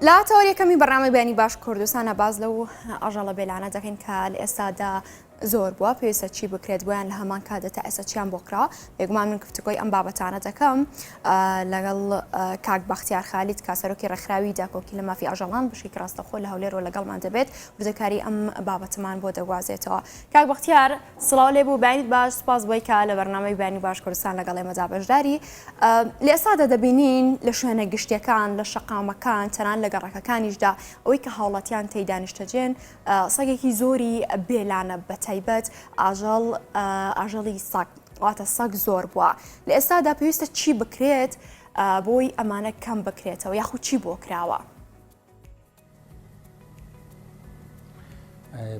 لا تۆریەکەمی بەڕنامەی بەیانی باش کوردستانە باز لەو ئاژەڵە بێلانە دەکەین کە لە ئێستادا زۆر بووە پێویستە چی بکرێت بۆیان لە هەمان کاتە ئێستا چیان بۆ کرا بێگومان من گفتگۆی ئەم بابەتانە دەکەم لەگەڵ کاک بەختیار خالید کاسەرۆکی ڕێکخراوی داکۆکی لە مافی ئاژەڵان بشێکی ڕاستەخۆ لە هەولێرەوە لەگەڵمان دەبێت وردەکاری ئەم بابەتمان بۆ دەگوازێتەوە. کاک بەختیار سڵاو لێ بوو بەیانیت باش سپاس بۆی کە لە بەرنامەی بەیانی باش کوردستان لەگەڵ ئێمەدا بەشداری لە ئێستادا دەبینین لە شوێنە گشتیەکان لە شەقامەکان تەنان لە گەڕەکەکانیشدا ئەوەی کە هاوڵاتیان تێی دانیشتەجێن سەگێکی زۆری بێلانە بەتایبەت ئاژەڵی سەگ واتە سەگ زۆر بووە لە ئێستادا پێویستە چی بکرێت بۆی ئەمانە کەم بکرێتەوە یاخود چی بۆ کراوە؟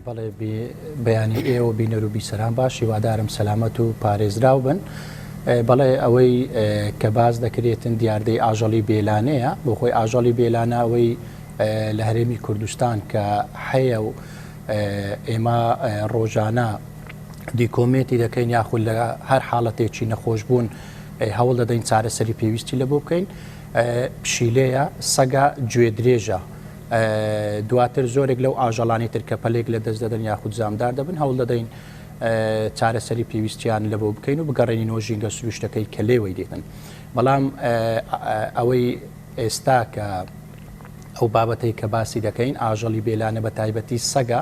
بەڵێ بەیانی ئێوە بینەر و بیسەران باش هیوادارم سەلامەت و پارێزراو بن. بەڵێ ئەوەی کە باز دەکرێتن دیاردەی ئاژەڵی بێلانەیە بۆ خۆی ئاژەڵی بێلانە ئەوەی لە هەرێمی کوردستان کە هەیە و ئێمە ڕۆژانە دیکۆمێتی دەکەین یاخود لە هەر حاڵەتێکی نەخۆش بوون هەوڵ دەدەین چارەسەری پێویستی لە بۆ بکەین. پشیلەیە سەگە گوێ درێژە دواتر زۆرێک لەو ئاژەڵانی تر کە پەلێک لە دەست دەدەن یاخود زامدار دەبن هەوڵ دەدەین چارەسەری پێویستیان لە بۆ بکەین و بگەڕێنینەوە ژینگە سروشتەکەی کە لێوەی دێتن. بەڵام ئەوەی ئێستا کە ئەو بابەتەی کە باسی دەکەین ئاژەڵی بێلانە بە تایبەتی سەگە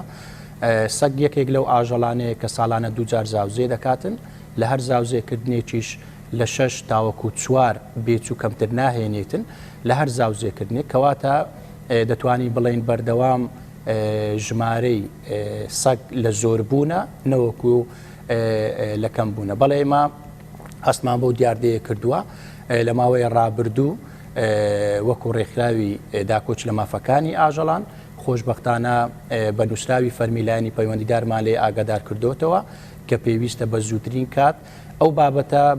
سەگ یەکێک لەو ئاژەڵانەیە کە ساڵانە دووجار زاوزێ دەکاتن لە هەر زاوزێکردنێکیش لە 6 تاوەکو 4 بێچ و کەمتر ناهێنێتن لە هەر زاوزێکردنێک کەواتە دەتوانی بڵێن بەردەوام ژمارەی سەگ لە زۆربوونە نەوەکو لە کەم بوونە. بەڵێ ئێمە هەستمان بۆ دیاردەیە کردووە لە ماوەی ڕابردوو وەکو ڕێکخراوی داکۆچ لە مافەکانی ئاژەڵان خۆشبەختانە بە نووسراوی فەرمیلایانی پەیوەندیدارمان لێ ئاگادار کردوتەوە کە پێویستە بە زووترین کات ئەو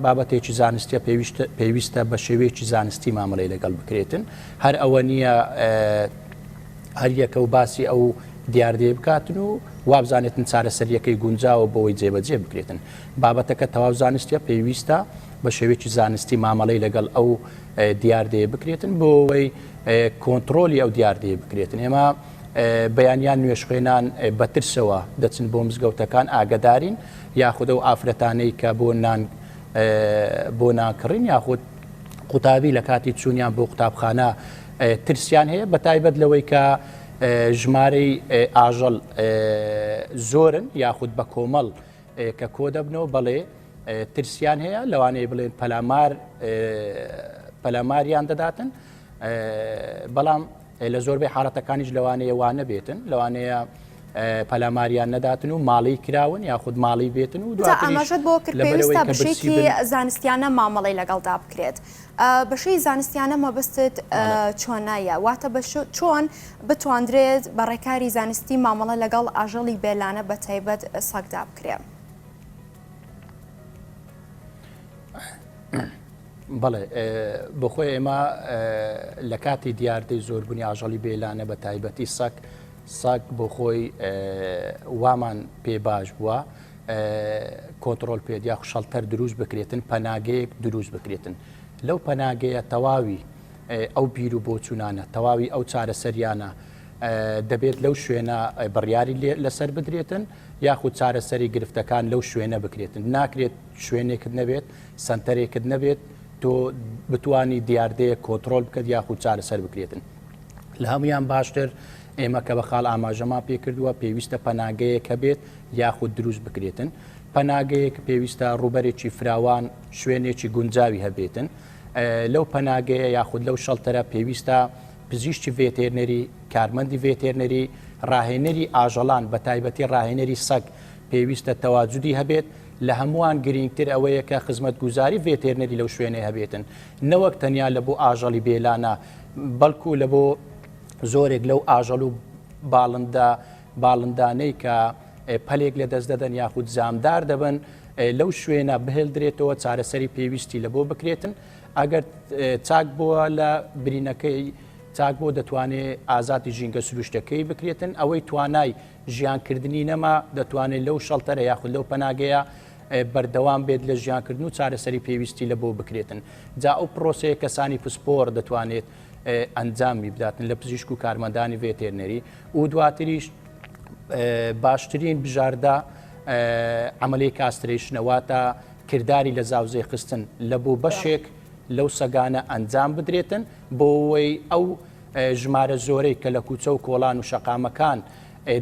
بابەتێکی زانستیە پێویستە بە شێوەیەکی زانستی مامەڵەی لەگەڵ بکرێتن. هەر ئەوە نییە هەر یەکە و باسی ئەو دیاردێ بکاتن و وابزانێتن چارەسەریەکەی گونجاوە بۆەوەی جێبەجێ بکرێتن. بابەتەکە تەواو زانستیە پێویستە بە شێوەیەکی زانستی مامەڵەی لەگەڵ ئەو دیاردێ بکرێتن بۆ ئەوەی کۆنتترۆلی ئەو دیاردێ بکرێتن. ئێمە بەیانیان نوێشخێنان بەترسەوە دەچن بۆ مزگەوتەکان ئاگدارین یاخودە و ئافرەتانەی کە بۆ ناکڕین یاخود قوتابی لە کاتی چوونیان بۆ قوتابخانە ترسیان هەیە بە تایبەت لەوەی کە ژمارەی ئاژەڵ زۆرن یاخود بە کۆمەڵ کە کۆ دەبنەوە بەڵێ ترسیان هەیە لەوانەیە بڵێن پەلاماریان دەداتن بەڵام لە زۆربەی حاڵەتەکانیش لەوانەیە وانە بێتن لەوانەیە پەلاماریان نەداتن و ماڵی کراون یاخود ماڵی بێتن و ئاماژەت بۆ کرد پێویستە بەشێکی زانستیانە مامەڵی لەگەڵدا بکرێت. بەشەی زانستیانە مەبەستت چۆنایە واتە چۆن بتواندرێت بە ڕێکاری زانستی مامەڵە لەگەڵ ئاژەڵی بێلانە بە تایبەت سەگدا بکرێت؟ بەڵێ بخۆی ئێمە لە کاتی دیاردەی زۆربوونی ئاژەڵی بێلانە بە تایبەتی سەگ بۆ خۆی وامان پێ باش بووە کۆنتترۆل پێدیا خوشەڵتەر دروست بکرێتن پەناگەیەک دروست بکرێتن لەو پەناگەیە تەواوی ئەو بیر و بۆچوونانە تەواوی ئەو چارەسەریانە دەبێت لەو شوێنە بڕیاری لەسەر بدرێتن یاخود چارەسەری گرفتەکان لەو شوێنە بکرێتن ناکرێت شوێنێکت نەبێت سنتەرێکت نەبێت تۆ بتانی دیاردەیە کۆنتترۆل بکەت یاخود چارەسەر بکرێتن. لە هەمویان باشتر ئێمە کە بە خاڵ ئاماژەما پێکردووە پێویستە پەناگەیەکە بێت یاخود دروست بکرێتن. پەناگەیەک پێویستە ڕوبەرێکی فراوان شوێنێکی گونجاوی هەبێتن لەو پەناگەیە یاخود لەو شەڵتەرە پێویستە پزیشتی ڤێتێرنەری کارمەندی ڤێتێرنەری ڕاهێنەری ئاژەڵان بە تایبەتی ڕاهێنەری سەگ پێویستە تەواجودی هەبێت لە هەمووان گرنگتر ئەوەیە کە خزمەت گوزاری ڤێتێرنەری لەو شوێنێ هەبێتن نەوەک تەنیا لە بۆ ئاژەڵی بێلانە بەڵکو لە بۆ زۆرێک لەو ئاژەڵ و باڵندانەی کە پەلێک لە دەست دەدەن یاخود زامدار دەبن لەو شوێنە بهێڵدرێتەوە چارەسەری پێویستی لە بۆ بکرێتن ئەگەر چاک بووە لە برینەکەی چاک بۆ دەتوانێت ئازاتی ژینگە سروشتەکەی بکرێتن ئەوەی توانای ژیانکردنی نەما دەتوانێت لەو شەڵتەرە یاخود لەو پەناگەیە بەردەوام بێت لە ژیانکردن و چارەسەری پێویستی لە بۆ بکرێتن. جا ئەو پرۆسەیە کەسانی پسپۆر دەتوانێت ئەنجامی بداتن لە پزیشک و کارمەندانی ڤێتێرنەری و دواتریش باشترین بژاردا عملی کاسترێشنەواتە کردداری لە زاوزێ خستن لە بۆ بەشێک لەو سەگانە ئەنجام بدرێتن بۆەوەی ئەو ژمارە زۆرەی کە لە کوچە و کۆڵان و شەقامەکان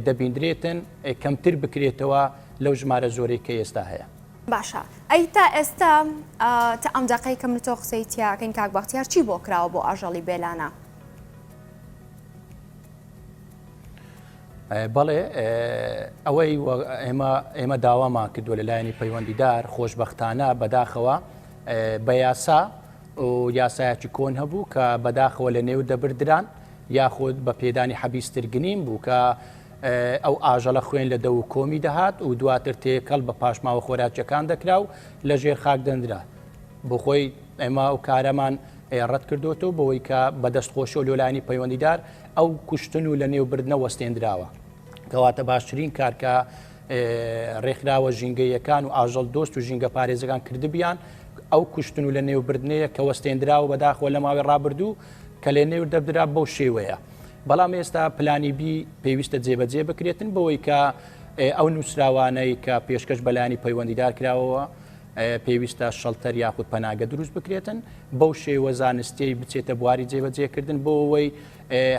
دەبیندرێتن کەمتر بکرێتەوە لەو ژمارە زۆرەی کە ئێستا هەیە. باشە ئەی تا ئێستا تا ئەم دقەی کەم لە تۆ قسەی تیاکەین کاک بەختیار چی بۆ کراوە بۆ ئاژەڵی بێلانە؟ بەڵێ ئەوەی ئێمە داوامان کردووە لەلایەنی پەیوەندیدار خۆشبەختانە بەداخەوە بە یاسا و یاسایەکی کۆن هەبوو کە بەداخەوە لە نێو دەبردران یاخود بە پێدانی حەبیسترگنیم بوو کە ئەو ئاژەڵە خوێن لە دە و کۆمی دەهات و دواتر تێکەڵ بە پاشماوە خۆراکیەکان دەکرا و لە ژێر خاک دەندرا بۆ خۆی ئێمە و کارەمان ڕەت کردوەوە بەوەی کە بەدەستخۆشی و لۆلانی پەیوەندیدار ئەو کوشتن و لە نێوبردنە وەستێنراوە کەواتە باشترین کارکە ڕێکخراوە ژینگەیەکان و ئاژەڵ دۆست و ژینگە پارێزەکان کردبیان ئەو کوشتن و لە نێوبردنەیە کە وەستێنراوە بەداخەوە لە ماوەی ڕابردوو کە لێ نێو دەبدرا بەو شێوەیە. بەڵام ئێستا پلانی بی پێویستە جێبەجێ بکرێتن بەوەی کە ئەو نووسراوانەی کە پێشکەش بەلایانی پەیوەندیدار کراوەوە پێویستە شەڵتەر یاخود پەناگە دروست بکرێتن بەو شێوە زانستی بچێتە بواری جێبەجێکردن بۆ ئەوەی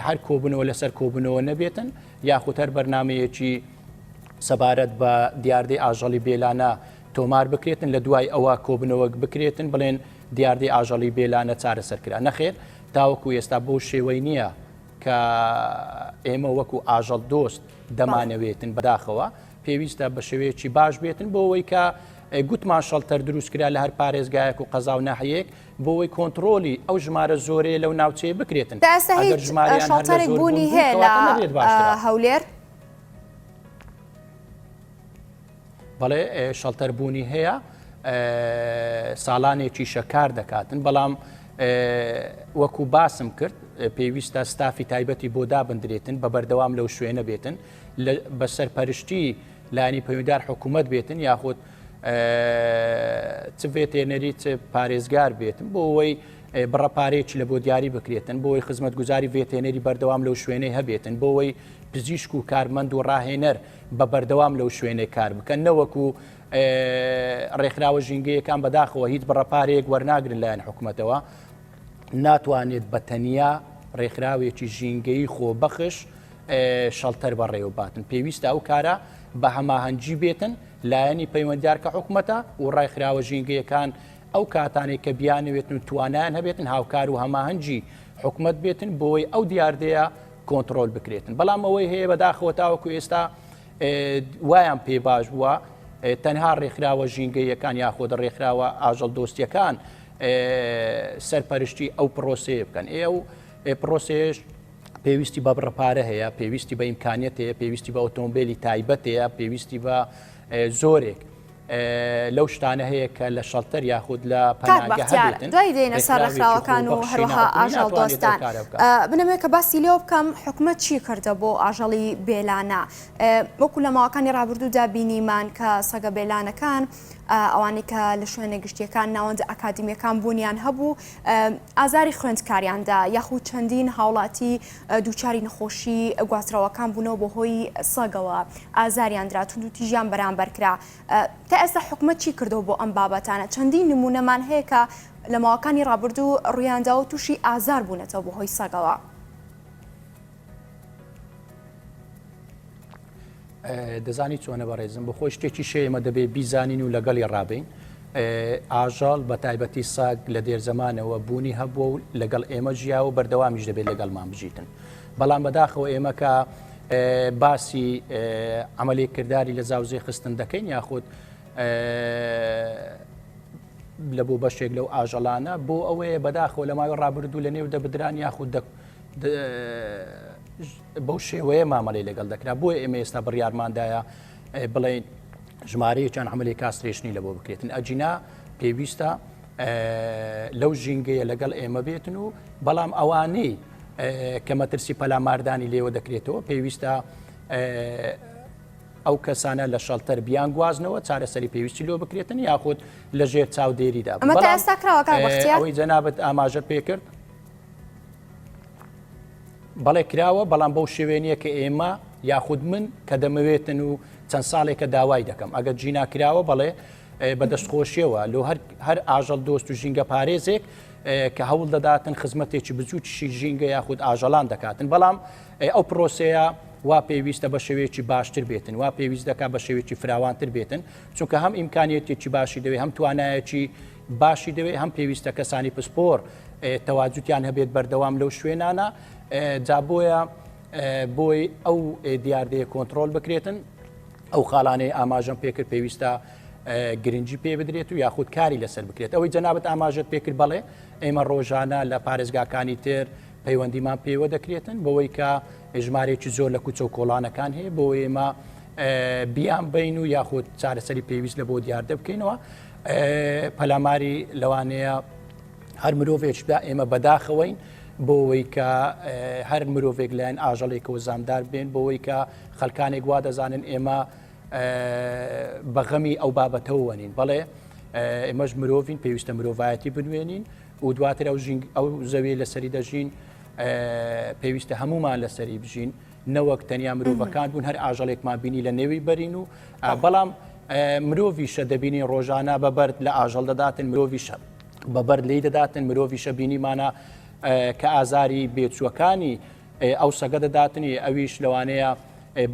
هەر کۆبنەوە لەسەر کۆبنەوە نەبێتن یاخود هەر بەرنمەیەکی سەبارەت بە دیاردەی ئاژەڵی بێلانە تۆمار بکرێتن لە دوای ئەوە کۆبنەوە بکرێتن بڵێن دیاردەی ئاژەڵی بێلانە چارەسەرکرا نەخێر تاوەکو ئێستا بۆ شێوەی نییە کە ئێمە وەکو ئاژەڵ دۆست دەمانەوێتن بەداخەوە پێویستە بە شێوەیەکی باش بێتن بۆ ئەوەی کە گوتمان شەڵتەر دروستکرا لە هەر پارێزگایەک و قەزا و ناحەیەک بۆ ئەوەی کۆنتترۆلی ئەو ژمارە زۆرەیە لەو ناوچەیە بکرێتن شەڵتەرێک بوونی هەیە لە هەولێر بەڵێ شەڵتەر بوونی هەیە ساڵانێکی شەکار دەکاتن بەڵام وەکو باسم کرد پێویستە ستافی تایبەتی بۆ دابدرێتن بە بەردەوام لەو شوێنە بێتن بە سەرپەرشتی لانی پەیوەندیدار حکوومەت بێتن یاخود چ ڤێتێرنەری چ پارێزگار بێتن بۆ ئەوەی بڕەپارێکی لە بۆ دیاری بکرێتن بۆ ئەوەی خزمەت گوزاری ڤێتێنەری بەردەوام لەو شوێنەی هەبێتن بۆ ئەوەی پزیشک و کارمەند و ڕاهێنەر بە بەردەوام لەو شوێنەی کار بکەن نەوەکو ڕێکخراوە ژینگەیەکان بەداخەوە هیچ بڕەپارێک وەرناگرن لایەن حکوومەتەوە ناتوانێت بە تەنیا ڕێکخراوێکی ژینگەی خۆبەخش شەڵتەر بەڕێوەباتن پێویستە ئەو کارە بە هەماهەنگی بێتن لایەنی پەیوەندیدار کە حکوومەتە و ڕێکخراوە ژینگەیەکان ئەو کاتانێک کە بیانەوێتن و توانیان هەبێتن هاوکار و هەماهەنگی حکوومەت بێتن بۆی ئەو دیاردەیە کۆنتترۆل بکرێتن بەڵام ئەوەی هەیە بەداخەوە تاوەکو ئێستا وایان پێ باش بووە تەنها ڕێکخراوە ژینگەیەکان یاخۆدە ڕێکخراوە ئاژەڵ دۆستیەکان سەرپەرشتی ئەو پرۆسەیە بکەن ئێو پرۆسێش پێویستی بە بڕەپارە هەیە پێویستی بە ئیمکانیت هەیە پێویستی بە ئۆتۆمبیلی تایبەت هەیە پێویستی بە زۆرێک لەو شتانە هەیە کە لە شەڵتەر یاخود لە پەناگە هەبێتن دوای دێنە سەر ڕێکخراوەکان و هەروەها ئاژەڵ دۆستان بنەمێ کە باسی لێو بکەم حکوومەت چی کردە بۆ ئاژەڵی بێلانە وەکو لە ماوەکانی ڕابردوودا بینیمان کە سەگە بێلانەکان ئەوانەی کە لە شوێنە گشتیەکان ناوەندە ئەکادمیەکان بوونیان هەبوو ئازاری خوێندکاریاندا یاخود چەندین هاوڵاتی دووچاری نەخۆشی گواستراوەکان بوونەوە بۆ هۆی سەگەوە ئازاریاندرا تونند و تیژیان بەرامبەر کرا تا ئێستا حکوومەت چی کردەوە بۆ ئەم بابەتانە چەندین نمونەمان هەیە کە لە ماوەکانی ڕابردوو ڕوویاندا و تووشی ئازار بوونەتەوە بۆ هۆی سەگەوە دەزانی چۆنە بەڕێزم بە خۆی شتێکی شێمە دەبێ بیزانین و لەگەڵی ڕابین ئاژەڵ بە تایبەتی ساگ لە دێرزەمانەوە بوونی هەبووە و لەگەڵ ئێمە ژیا و بەردەوامیش دەبێت لەگەڵمان بژیتن بەڵام بەداخەوە ئێمە کە باسی عملی کردداری لە زاوزێ خستن دەکەین یاخود لە بۆ بەشێک لەو ئاژەڵانە بۆ ئەوەیە بەداخەوە لە ماوەی ڕابردوو لە نێو دەبدران یاخود بەو شێوەیە مامەڵی لەگەڵ دەکرا بۆی ئێمە ئێستا بڕیارماندایە بڵێن ژمارەیەکیان عملی کاسترێشنی لە بۆ بکرێتن ئەجینا پێویستە لەو ژینگەیە لەگەڵ ئێمە بێتن و بەڵام ئەوانەی کە مەترسی پەلاماردانی لێوە دەکرێتەوە پێویستە ئەو کەسانە لە شەڵتەر بیان گوازنەوە چارەسەری پێویستی لۆ بکرێتن یاخود لە ژێر چاودێریدا ئەمە تا ئێستا کراوە کاک بەختیار ئەوەی جەنابەت ئاماژە پێ کرد بەڵێ کراوە بەڵام بەو شێوێنیە کە ئێمە یاخود من کە دەمەوێتن و چەند ساڵێکە داوای دەکەم ئەگەر جینا کراوە بەڵێ بەدەستخۆشیەوە لۆ هەر ئاژەڵ دۆست و ژینگە پارێزێک کە هەوڵ دەداتن خزمەتێکی بچووکی ژینگە یاخود ئاژەڵان دەکاتن بەڵام ئەو پرۆسەیە وا پێویستە بە شێوەیەکی باشتر بێتن وا پێویست دەکا بە شێوەیەکی فراوانتر بێتن چونکە هەم ئیمکانیەتێکی باشی دەوێت هەم توانایەکی باشی دەوێت هەم پێویستە کەسانی پسپۆر تەواجوتیان هەبێت بەردەوام لەو شوێنانە جا بۆیە بۆی ئەو دیاردەیە کۆنتترۆل بکرێتن ئەو خاڵانەی ئاماژەم پێکرد پێویستە گرنگی پێ بدرێت و یاخود کاری لەسەر بکرێت ئەوەی جەنابەت ئاماژت پێکرد بەڵێ ئێمە ڕۆژانە لە پارێزگاکانی تر پەیوەندیمان پێوە دەکرێتن بەوەی کە ژمارێکی زۆر لە کوچە و کۆڵانەکان هەیە بۆ ئێمە بیان بین و یاخود چارەسەری پێویست لە بۆ دیاردە بکەینەوە پەلاماری لەوانەیە هەر مرۆڤێکدا ئێمە بەداخەوەین بۆەوەی کە هەر مرۆڤێک لایەن ئاژەڵێکەوە زامدار بێن بۆەوەی کە خەڵکانێک وا دەزانن ئێمە بەغەمی ئەو بابەتەوەنین بەڵێ ئێمەش مرۆڤین پێویستە مرۆڤایەتی بنوێنین و دواتر ئەو زەویە لەسەری دەژین پێویستە هەمومان لەسەری بژین نەوەک تەنیا مرۆڤەکان بوون هەر ئاژەڵێکمان بینی لە نێوی بەرین و بەڵام مرۆڤیشە دەبینی ڕۆژانە بەبەر لە ئاژەڵ دەداتن مرۆڤیشە بەبەر لی دەداتن مرۆڤیشە بینیمانە کە ئازاری بێچووەکانی ئەو سەگە دەداتنی ئەویش لەوانەیە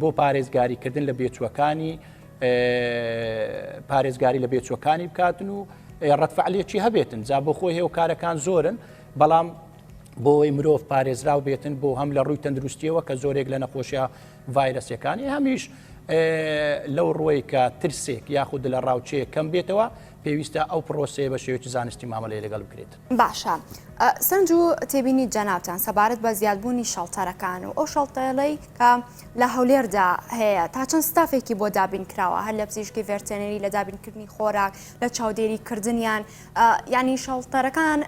بۆ پارێزگاریکردن لە بێچووەکانی پارێزگاری لە بێچووەکانی بکاتن و ڕەتفعلێکی هەبێتن جا بۆ خۆی هێو کارەکان زۆرن بەڵام بۆی مرۆڤ پارێزراو بێتن بۆ هەم لە ڕووی تەندروستیەوە کە زۆرێک لە نەخۆشیە ڤایرەسەکانی هەمیش لەو ڕۆی کە ترسێک یاخود لە ڕاوچەیە کەم بێتەوە پێویستە ئەو پرۆسەیە بە شێوەیەکی زانستی مامەڵەیە لەگەڵ بکرێت. باشە سنج و تێبینی جەنابتان سەبارەت بە زیادبوونی شەڵتەرەکان و ئەو شەڵتەڵەی کە لە هەولێردا هەیە تا چەند ستافێکی بۆ دابین کراوە هەر لە پزیشکی ڤێرتێنەری لە دابینکردنی خۆراک لە چاودێریکردنیان ینی شەڵتەرەکان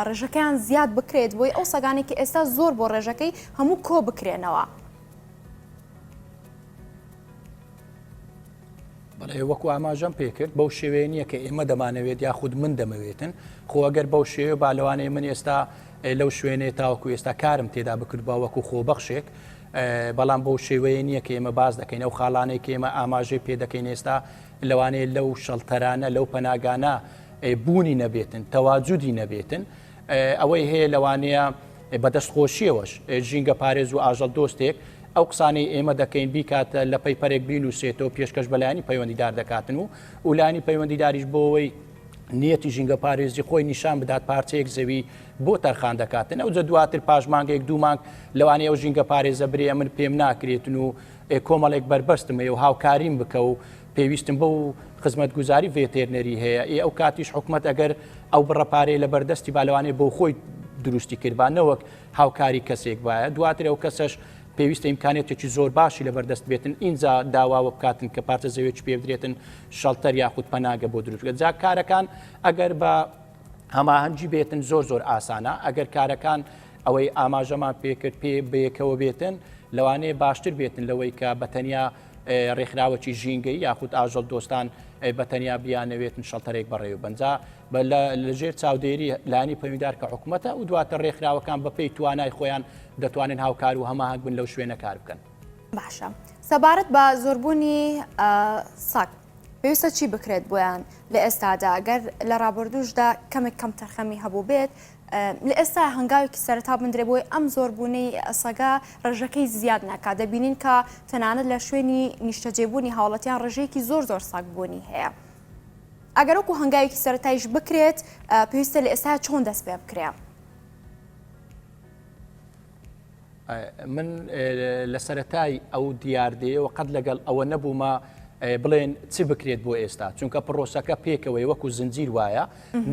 ڕێژەکەیان زیاد بکرێت بۆی ئەو سەگانێکی ئێستا زۆر بۆ ڕێژەکەی هەموو کۆ بکرێنەوە. وەکو ئاماژەم پێکرد بەو شێوێنیە کە ئێمە دەمانەوێت یاخود من دەمەوێتن خۆگەر بەو شێوە بالەوانەیە من ئێستا لەو شوێنێ تاوەکو ئێستا کارم تێدا بکردبا وەکو خۆبەخشێک بەڵام بەو شێوەیە نییە کە ئێمە باز دەکەین ئەو خاڵانەی کە ئێمە ئاماژەی پێ دەکەین ئێستا لەوانەیە لەو شەڵتەرانە لەو پەناگانە بوونی نەبێتن تەواجودی نەبێتن ئەوەی هەیە لەوانەیە بەدەستخۆشیەوەش ژینگە پارێز و ئاژەڵ دۆستێک ئەو قسانەی ئێمە دەکەین بیکاتە لە پەیپەرێک بینوسێتەوە پێشکەش بەلایانی پەیوەندیدار دەکاتن و ولانی پەیوەندیداریش بۆەوەی نیەتی ژینگە پارێزی خۆی نیشان بدات پارچەیەک زەوی بۆ تەرخان دەکاتن ئەو جە دواتر پاژمانگەیەک دوو مانگ لەوانەیە ئەو ژینگە پارێزە برێ من پێم ناکرێتن و کۆمەڵێک بربەستمە و هاوکاریم بکە و پێویستم بە و خزمەتگوزاری ڤێتێرنەری هەیە ئەو کاتیش حکومەت ئەگەر ئەو بڕەپارەی لە بەردەستی بالەوانێ بۆ خۆی دروستی کردبانەوەک هاوکاری کەسێک وایە دواتر ئەو کەسەش پێویستە ئیمکانێتێکی زۆر باشی لە بەردەست بێتن ئینجا داواوە بکاتن کە پارچە زەوێکی پێ بدرێتن شەڵتەر یاخود پەناگە بۆ دروستکە جا کارەکان ئەگەر بە هەماهەنگی بێتن زۆر ئاسانە ئەگەر کارەکان ئەوەی ئاماژەمان پێکرد پێ بەیەکەوە بێتن لەوانەیە باشتر بێتن لەوەی کە بەتەنیا ڕێکخراوەکی ژینگەی یاخود ئاژەڵ دۆستان بەتەنیا بیانەوێتن شەڵتەرێک بەڕێوە بنجا لەژێر چاودێری لانی پەیوەندیدار کە حکوومەتە و دواتر ڕێکخراوەکان بەپێی توانای خۆیان دەتوانن هاوکار و هەماهنگ بن لەو شوێنە کار بکەن. باشە سەبارەت بە زۆربوونی ساک پێویستە چی بکرێت بۆیان لە ئێستادا ئەگەر لە ڕابردوشدا کەمێک کەم تەرخەمی هەبوو بێت لە ئێستا هەنگاوێکی سەرەتا بندرێ بۆی ئەم زۆربوونەی سەگا ڕێژەکەی زیاد ناکات دەبینین کە تەنانەت لە شوێنی نیشتەجێبوونی هاوڵەتیان ڕێژەیەکی زۆر ساک بوونی هەیە. ئەگەر وەکو هەنگاوێکی سەرەتایش بکرێت پێویستە لە ئێستا چۆن دەست پێ بکرێ؟ من لە سەرەتای ئەو دیاردەیەوە قەت لەگەڵ ئەوە نەبوومە بڵێن چی بکرێت بۆ ئێستا چونکە پرۆسەکە پێکەوەی وەکو زنجیر وایە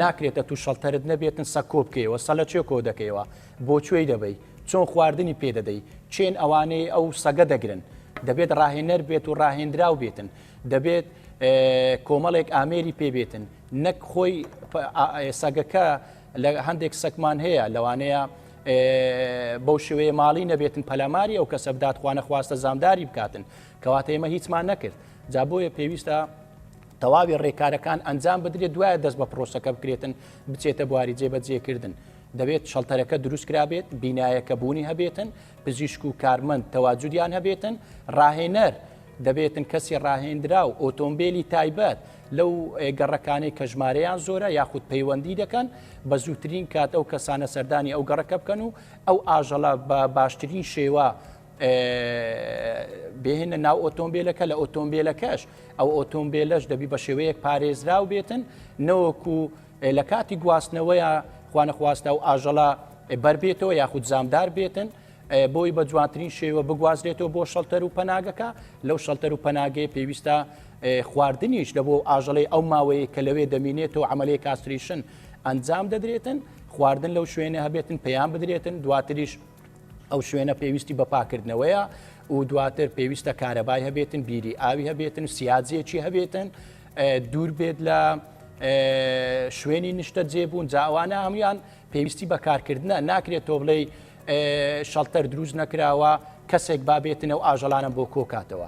ناکرێتە تو شەڵتەرت نەبێتن سە کۆ بکەیەوە سەلە چێ کۆ دەکەیەوە بۆ کوێی دەبەی چۆن خواردنی پێدەدەی چێن ئەوانەی ئەو سەگە دەگرن دەبێت ڕاهێنەر بێت و ڕاهێنراو بێتن دەبێت کۆمەڵێک ئامێری پێبێتن نەک خۆی سەگەکە لە هەندێک سەکمان هەیە لەوانەیە بەو شێوەیە ماڵی نەبێتن پەلاماری ئەو کەسە بدات خوانە خواستە زامداری بکاتن کەواتە ئێمە هیچمان نەکرد جا بۆیە پێویستە تەواوی ڕێکارەکان ئەنجام بدرێت دوایە دەست بە پرۆسەکە بکرێتن بچێتە بواری جێبەجێکردن دەبێت شەڵتەرەکە دروست کرابێت بینایەکە بوونی هەبێتن پزیشک و کارمەند تەواجودیان هەبێتن ڕاهێنەر دەبێتن کەسی ڕاهێنرا و ئۆتۆمبیلی تایبەت لەو گەڕەکانی کە ژمارەیان زۆرە یاخود پەیوەندی دەکەن بە زووترین کات ئەو کەسانە سەردانی ئەو گەڕەکە بکەن و ئەو ئاژەڵە بە باشترین شێوە بهێنە ناو ئۆتۆمبیلەکە لە ئۆتۆمبیلەکەش ئەو ئۆتۆمبیلەش دەبی بە شێوەیەک پارێزراو بێتن نەوەکو لە کاتی گواستنەوەیە خوانەخواستە و ئاژەڵە بەربێتەوە یاخود زامدار بێتن بۆی بە جوانترین شێوە بگوازرێتەوە بۆ شەڵتەر و پەناگەکە لەو شەڵتەر و پەناگەی پێویستە خواردنیش لە بۆ ئاژەڵی ئەو ماوەیە کە لەوێ دەمینێتەوە عملی کاستریشن ئەنجام دەدرێتن خواردن لەو شوێنە هەبێتن پەیام بدرێتن دواتریش ئەو شوێنە پێویستی بە پاکردنەوەیە و دواتر پێویستە کارەبای هەبێتن بیری ئاوی هەبێتن سیاجێکی هەبێتن دوور بێت لە شوێنی نیشتە جێبوون جاوانە هەمویان پێویستی بە کارکردنە ناکرێت تۆ بڵێ شەڵتەر دروست نەکراوە کەسێک بابێتن و ئاژەڵانە بۆ کۆکاتەوە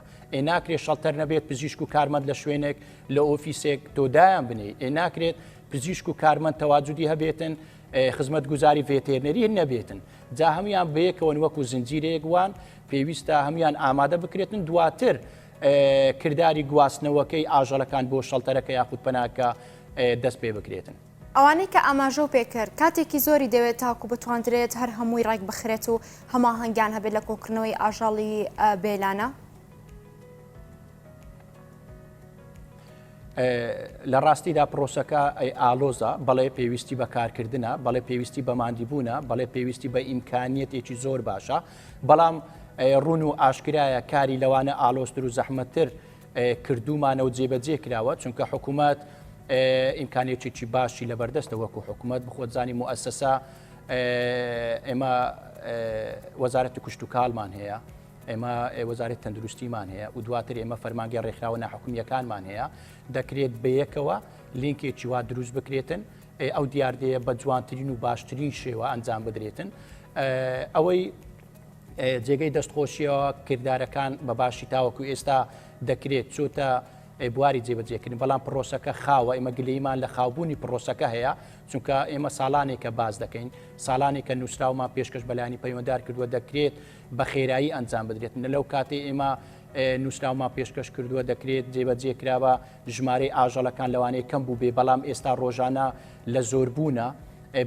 ناکرێت شەڵتەر نەبێت پزیشک و کارمەند لە شوێنێک لە ئۆفیسێک تۆدایان بنێ ناکرێت پزیشک و کارمەند تەواجودی هەبێتن خزمەت گوزاری ڤێتێرنەری نەبێتن جا هەمویان بەیەکەوە وەکو زنجیرەیەک وان پێویستە هەمویان ئامادە بکرێتن دواتر کردداری گواستنەوەکەی ئاژەڵەکان بۆ شەڵتەرەکە یاخود پەناکە دەست پێ بکرێتن. ئەوانەی کە ئاماژە و پێکرد کاتێکی زۆری دەوێت تاکو بتوانرێت هەر هەمووی ڕێک بخرێت و هەماهەنگیان هەبێت لە کۆکردنەوەی ئاژەڵی بێلانە؟ لە ڕاستیدا پرۆسەکە ئالۆزە بەڵێ پێویستی بە کارکردنە بەڵێ پێویستی بە ماندیبوونە بەڵێ پێویستی بە ئیمکانیەتێکی زۆر باشە بەڵام ڕون و ئاشکرایە کاری لەوانە ئالۆستر و زەحمەتتر کردومانە و جێبەجێ کراوە چونکە حکوومەت ئیمکانێکێکی باشی لەبەردەستە وەکو حکوومەت بخۆتزانی موسسە ئێمە وەزارەتی کوشت و کاڵمان هەیە ئێمە وەزارەت تەندروستیمان هەیە و دواتر ئێمە فەرمانگەی ڕێکخراوە ناحکومیەکانمان هەیە دەکرێت بەیەکەوە لینکێکی وا دروست بکرێتن ئەو دیاردەیە بە جوانترین و باشترین شێوە ئەنجام بدرێتن ئەوەی جێگەی دەستخۆشیەوە کردارەکان بە باشی تاوەکو ئێستا دەکرێت چۆتە بواری جێبەجێکردن بەڵام پرۆسەکە خاوە ئێمە گلەیمان لە خاوبوونی پرۆسەکە هەیە چونکە ئێمە ساڵانێکە باز دەکەین ساڵانێکە نووسراومان پێشکەش بەلایانی پەیوەنددار کردووە دەکرێت بە خێرایی ئەنجام بدرێتن لەو کاتێ ئێمە نووسراومان پێشکەش کردووە دەکرێت جێبەجێکراوە ژمارەی ئاژەڵەکان لەوانەیە کەم بوو بێ بەڵام ئێستا ڕۆژانە لە زۆربوونە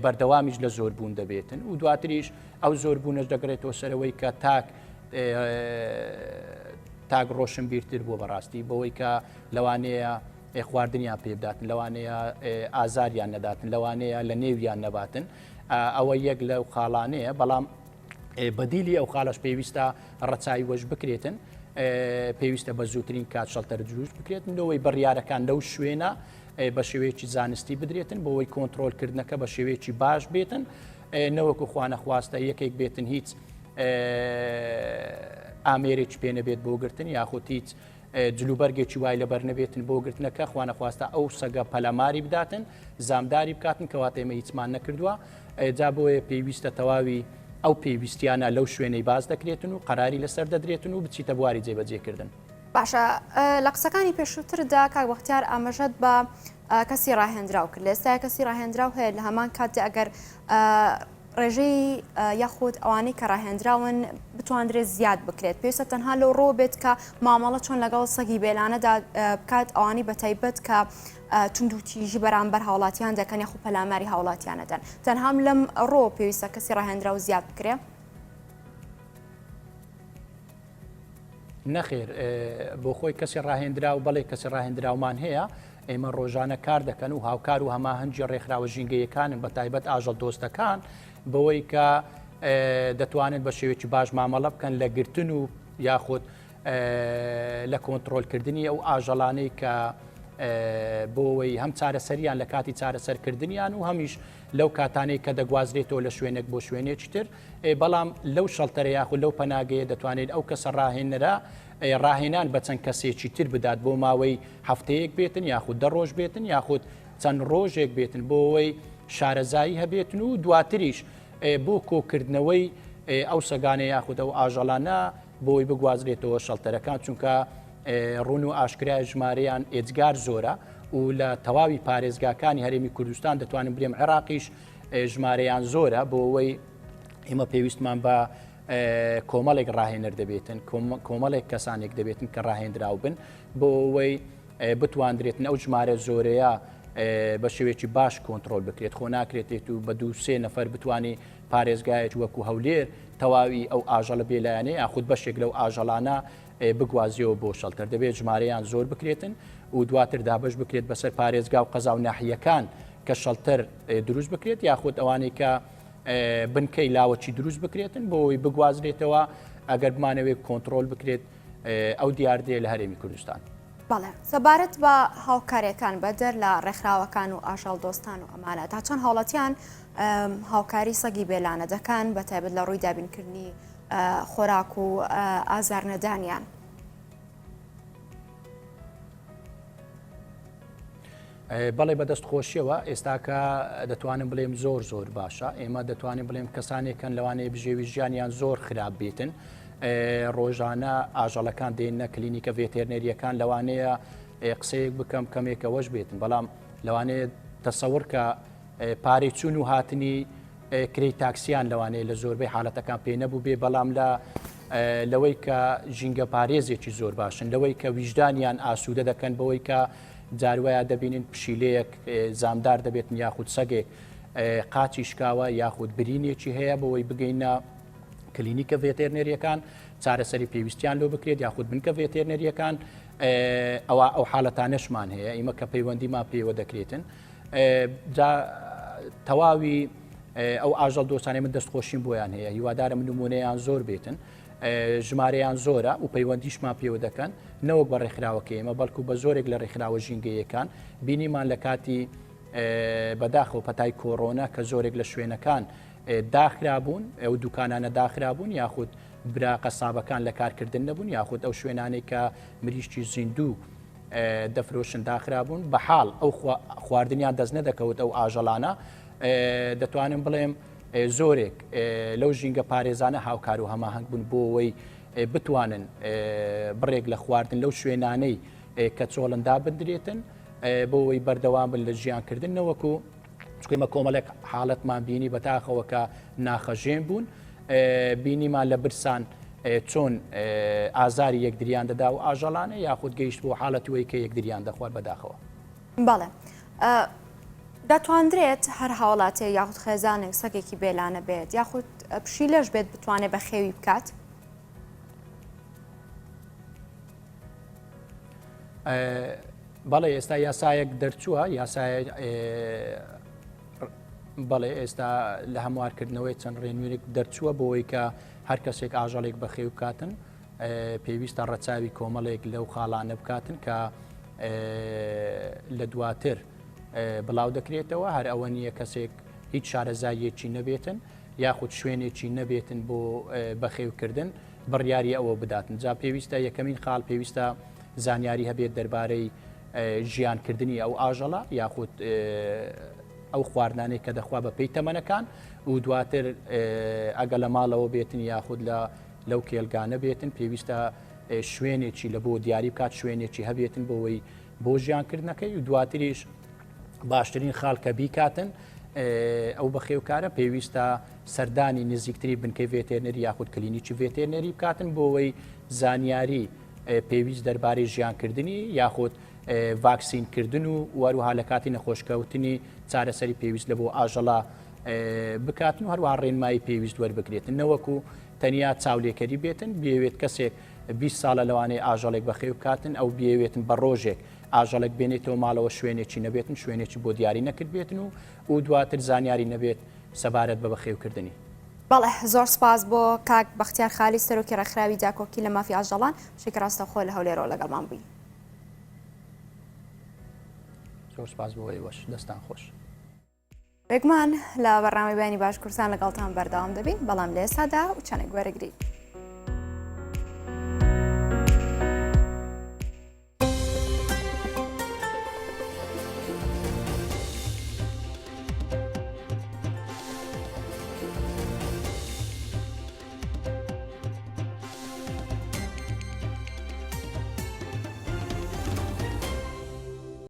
بەردەوامیش لە زۆربوون دەبێتن و دواتریش ئەو زۆربوونەش دەگرێتەوە سەرەوەی کە تاک ڕۆشن بیرتر بۆ بەڕاستی بەوەی کە لەوانەیە خواردنیان پێ بداتن لەوانەیە ئازاریان نەداتن لەوانەیە لە نێویان نەباتن ئەوە یەک لەو خاڵانەیە بەڵام بەدیلی ئەو خاڵش پێویستە ڕەچاوی وەش بکرێتن پێویستە بە زووترین کات شەڵتەر دروست بکرێتن لەوەی بڕیارەکان لەو شوێنە بە شێوەیەکی زانستی بدرێتن بۆەوەی کۆنتترۆلکردنەکە بە شێوەیەکی باش بێتن نەوەکو خوانە خواستە یەکێک بێتن هیچ ئامێرێک پێ نەبێت بۆ گرتن یاخود هیچ جلوبەرگێکی وای لەبەر نەبێتن بۆ گرتنەکە خوانەخواستە ئەو سەگە پەلەماری بداتن زامداری بکاتن کەواتە ئێمە هیچمان نەکردووە جا بۆیە پێویستە تەواوی ئەو پێویستیانە لەو شوێنەی باز دەکرێتن و قەراری لەسەر دەدرێتن و بچیتە بواری جێبەجێکردن. باشە لە قسەکانی پێشووتردا کاک بەختیار ئاماژەت بە کەسی ڕاهێنراو کرد لە ئێستا کەسی ڕاهێنراو هەیە لە هەمان کاتێ ئەگەر ڕێژەی یاخود ئەوانەی کە ڕاهێنراون بتواندرێت زیاد بکرێت پێویستە تەنها لەو ڕۆ بێت کە مامەڵە چۆن لەگەڵ سەگی بێلانەدا بکات ئەوانی بەتایبەت کە توندوتیژی بەرامبەر هاوڵاتیان دەکەن یاخود پەلاماری هاوڵاتیانەدەن تەنهام لەم ڕۆ پێویستە کەسی ڕاهێنراو زیاد بکرێت. نەخێر بۆ خۆی کەسی ڕاهێنرا و بەڵێ کەسی ڕاهێنراومان هەیە ئێمە ڕۆژانە کار دەکەن و هاوکار و هەماهەنگی ڕێکخراوە ژینگەیەکانن بە تایبەت ئاژەڵ دۆستەکان بەوەی کە دەتوانێت بە شێوێکی باش مامەڵە بکەن لە گرتن و یاخود لە کۆنتترۆلکردنی ئەو ئاژەڵانەی کە بۆەوەی هەم چارەسەریان لە کاتی چارەسەرکردنیان و هەمیش لەو کاتانەی کە دەگوازرێتەوە لە شوێنێک بۆ شوێنێکی تر بەڵام لەو شەڵتەرە یاخود لەو پەناگەیە دەتوانێت ئەو کەسە ڕاهێنەرە ڕاهێنان بە چەند کەسێکی تر بدات بۆ ماوەی هەفتەیەک بێتن یاخود دە ڕۆژ بێتن یاخود چەند ڕۆژێک بێتن بۆەوەی شارەزایی هەبێتن و دواتریش بۆ کۆکردنەوەی ئەو سەگانە یاخود ئەو ئاژەڵانە بۆی بگوازرێتەوە شەڵتەرەکان چونکە ڕون و ئاشکرای ژمارەیان ئێجگار زۆرە و لە تەواوی پارێزگاکانی هەرێمی کوردستان دەتوانن برێم عێراقیش ژمارەیان زۆرە بۆ ئەوەی ئێمە پێویستمان بە کۆمەڵێک ڕاهێنەر دەبێتن کۆمەڵێک کەسانێک دەبێتن کە ڕاهێنراو بن بۆ ئەوەی بتواندرێتن ئەو ژمارە زۆرەیە بە شێوێکی باش کۆنتترۆل بکرێت خۆ ناکرێتێت و بە 2-3 نەفەر بتوانانی پارێزگایەک وەکو هەولێر تەواوی ئەو ئاژەڵە بێلایەنەیە یاخود بەشێک لەو ئاژەڵانە بگوازیەوە بۆ شەڵتەر دەبێت ژمارەیان زۆر بکرێتن و دواتر دابش بکرێت بەسەر پارێزگا و قەزا و ناحیەکان کە شەڵتەر دروست بکرێت یاخود ئەوانەی کە بنکەی لاوەچی دروست بکرێتن بۆ ئەوی بگوازرێتەوە ئەگەر بمانەوێت کۆنتترۆل بکرێت ئەو دیاردەیە لە هەرێمی کوردستان. بەڵێ سەبارەت بە هاوکاریەکان بەدەر لە ڕێکخراوەکان و ئاژەڵ دۆستان و ئەمانە تا چەند هاوڵاتیان هاوکاری سەگی بێلانە دەکەن بە تایبەت لە ڕووی دابینکردنی خۆراک و ئازار نەدانیان. بەڵێ بەدەست خۆشیەوە ئێستاکە دەتوانم بڵێم زۆر باشە ئێمە دەتوانین بڵێم کەسانێکن لەوانەیە بژێوی ژیانیان زۆر خراپ بێتن ڕۆژانە ئاژەڵەکان دێنە کلینیکە ڤێتێرنەریەکان لەوانەیە قسەیەک بکەم کەمێکەوەش بێتن بەڵام لەوانەیە تەسەور کە پارەی چوون و هاتنی کری تاکسیان لەوانەیە لە زۆربەی حالەتەکان پێ نەبوو بێ بەڵام لەوەی کە ژینگە پارێزێکی زۆر باشن لەوەی کە ویژدانیان ئاسوودە دەکەن بەوەی کە جاروایە دەبینین پشیلەیەک زامدار دەبێتن یاخود سەگێک قاچی شکاوە یاخود برینێکی هەیە بەوەی بگەینە کلینیکە ڤێتێرنەریەکان چارەسەری پێویستیان لۆ بکرێت یاخود بنکە ڤێتێرنەریەکان ئەو حاڵەتانەشمان هەیە ئیمە کە پەیوەندیمان پێوە دەکرێتن تەواوی ئەو ئاژەڵ دۆستانەی من دەستخۆشیم بۆیان هەیە هیوادارم نمونەیان زۆر بێتن ژمارەیان زۆرە و پەیوەندیشمان پێوە دەکەن نەوەک بە ڕێکخراوەکە ئێمە بەڵکو بە زۆرێک لە ڕێکخراوە ژینگەیەکان بینیمان لە کاتی بەداخەوە پەتای کۆڕۆنا کە زۆرێک لە شوێنەکان داخرابوون ئەو دوکانانە داخرابوون یاخود برا قەسابەکان لە کارکردن نەبوون یاخود ئەو شوێنانەی کە مریشتی زیندوو دەفرۆشن داخرابوون بە حاڵ ئەو خواردنیان دەست نەدەکەوت ئەو ئاژەڵانە دەتوانم بڵێم زۆرێک لەو ژینگە پارێزانە هاوکار و هەماهنگ بوون بۆ ئەوەی بتوانن بڕێک لە خواردن لەو شوێنانەی کە چۆڵندا بدرێتن بۆ ئەوەی بەردەوام بن لە ژیانکردن نەوەکو چکمە کۆمەڵێک حاڵەتمان بینی بەتاخەوە کە ناخەژێن بوون بینیمان لە برسان چۆن ئازاری یەکدریان دەدا و ئاژەڵانە یاخود گەیشت بۆ حاڵەتەوەی کە یەکدریان دەخوارد بەداخەوە. بەڵێ دەتواندرێت هەر هاوڵاتێ یاخود خێزانێک سەگێکی بێلانە بێت یاخود پشیلەش بێت بتوانێت بە خێوی بکات؟ بەڵێ ئێستا یاسایەک دەرچووە یاسای بەڵێ ئێستا لە هەموارکردنەوەی چەند ڕێنوێنێک دەرچووە بۆەوەی کە هەر کەسێک ئاژەڵێک بەخێو بکاتن پێویستە ڕەچاوی کۆمەڵێک لەو خاڵانە بکاتن کە لە دواتر بڵاو دەکرێتەوە هەر ئەوە نییە کەسێک هیچ شارەزاییەکی نەبێتن یاخود شوێنێکی نەبێتن بۆ بەخێوکردن بڕیاری ئەوە بداتن جا پێویستە یەکەمین خاڵ پێویستە زانیاری هەبێت دەربارەی ژیانکردنی ئەو ئاژەڵە یاخود ئەو خواردانەی کە دەخوا بە پێی تەمەنەکان و دواتر ئەگە لە ماڵەوە بێتن یاخود لەو کێلگانە بێتن پێویستە شوێنێکی لە بۆ دیاری بکات شوێنێکی هەبێتن بۆەوەی بۆ ژیانکردنەکەی و دواتریش باشترین خاڵ کە بیکاتن ئەو بەخێوکارە پێویستە سەردانی نزیکتری بنکەی ڤێتێرنەری یاخود کلینیکی ڤێتێرنەری بکاتن بۆەوەی زانیاری پێویست دەربارەی ژیانکردنی یاخود ڤاکسینکردن و وەروها لە کاتی نەخۆشکەوتنی چارەسەری پێویست لە بۆ ئاژەڵە بکاتن و هەروها ڕێنمایی پێویست وەربگرێتن نەوەکو تەنیا چاولێکەری بێتن بێوێت کەسێک 20 ساڵە لەوانەیە ئاژەڵێک بەخێو بکاتن ئەو بێوێتن بە ڕۆژێک ئاژەڵێک بێنێتەوە ماڵەوە شوێنێکی نەبێتن شوێنێکی بۆ دیاری نەکرد بێتن و دواتر زانیاری نەبێت سەبارەت بە بەخێوکردنی. بەڵێ زۆر سپاس بۆ کاک بەختیار خالی سەرۆکی ڕێکخراوی داکۆکی لە مافی ئاژەڵان شێک ڕاستە خۆ لە هەولێرەوە لەگەڵمان بووی. زۆر سپاس بۆی وەش دەستان خۆش. ڕێگمان لە بەڕنامەی بەیانی باشکورسان لەگەڵتان بەردەوام دەبین بەڵام لە ئێستادا و چەندێک وەرەگرین.